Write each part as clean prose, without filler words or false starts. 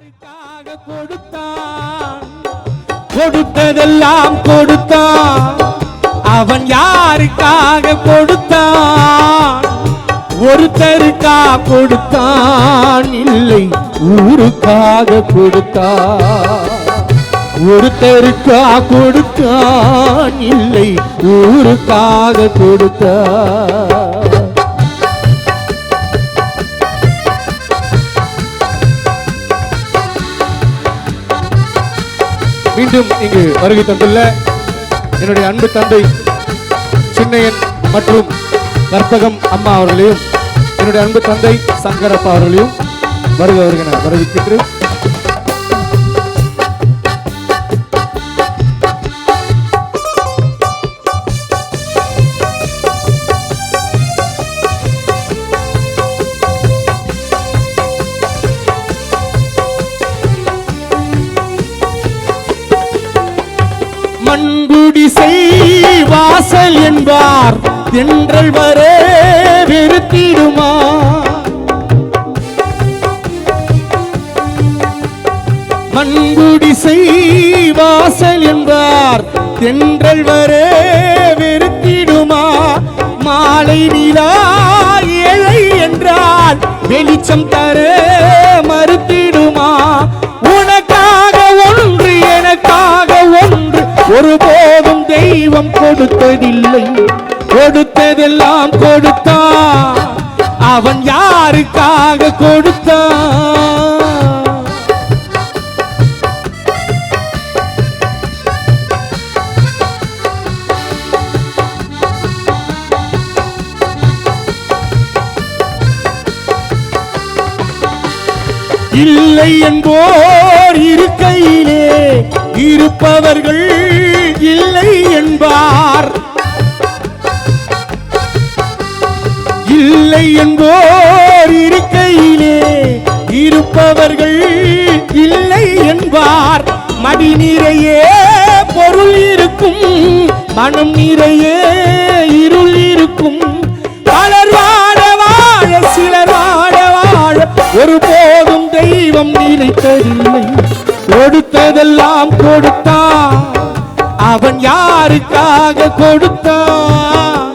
யாருக்காக கொடுத்தான், கொடுத்ததெல்லாம் கொடுத்தான். அவன் யாருக்காக கொடுத்தான், ஒருத்தருக்கா கொடுத்தான், இல்லை ஊருக்காக கொடுத்தான். ஒருத்தருக்கா கொடுத்தான், இல்லை ஊருக்காக கொடுத்தான். மீண்டும் இங்கு வருகை தந்துள்ள என்னுடைய அன்பு தந்தை சின்னையன் மற்றும் கற்பகம் அம்மா அவர்களையும் என்னுடைய அன்பு தந்தை சங்கரப்பா அவர்களையும் வருகிற வரவேற்கின்றேன். மண்குடிசை வாசல் என்பார் தென்றல் வர வெறுத்திடுமா, மண்குடிசை வாசல் என்பார் தென்றல் வர வெறுத்திடுமா, மாலை நிலா ஏழை என்றால் வெளிச்சம் தர மறுத்திடுமா, உனக்காக ஒன்று எனக்காக ஒன்று ஒருபோதும் தெய்வம் கொடுத்ததில்லை, கொடுத்ததெல்லாம் கொடுத்தான். அவன் யாருக்காக கொடுத்தான், இல்லை என்போர் இருக்கையிலே இருப்பவர்கள் இல்லை என்பார், இல்லை என்போர் இருக்கையிலே இருப்பவர்கள் இல்லை என்பார். மடி நிறையே பொருள் இருக்கும், மனம் நிறையே இருள் இருக்கும். பலர் வாழ வாழ சிலர் வாழ வாழ ஒருபோதும் தெய்வம் நினைத்ததில்லை, கொடுத்ததெல்லாம் கொடுத்தான். அவன் யாருக்காக கொடுத்தான்,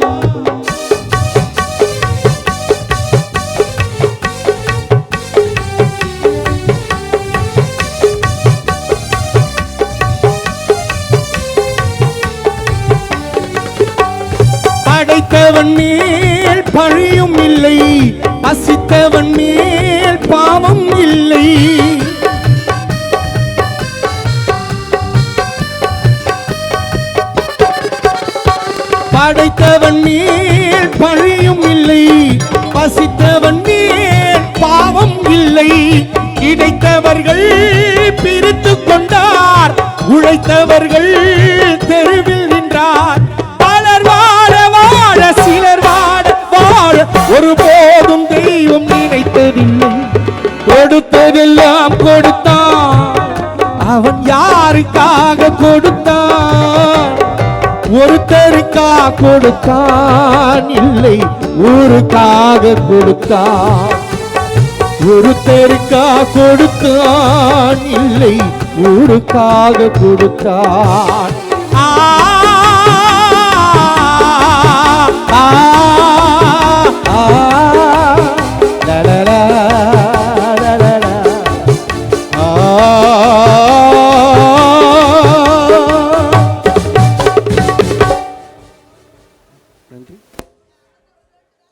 படைத்தவன் மேல் பழியும் இல்லை, பசித்தவன் மேல் பாவம் இல்லை. படைத்தவன் மேல் பழியும் இல்லை, பசித்தவன் மேல் பாவம் இல்லை. கிடைத்தவர்கள் பிரித்து கொண்டார், உழைத்தவர்கள் தெருவில் நின்றார். பலர் வாழ வாழ சிலர் வாழ வாழ ஒருபோதும் தெய்வம் நினைத்ததில்லை, கொடுத்ததெல்லாம் கொடுத்தான். அவன் யாருக்காக கொடுத்தான், ஒருத்தருக்கா கொடுத்தான், இல்லை ஊருக்காக கொடுத்தான். ஒருத்தருக்கா கொடுத்தான், இல்லை ஊருக்காக கொடுத்தான். நன்றி.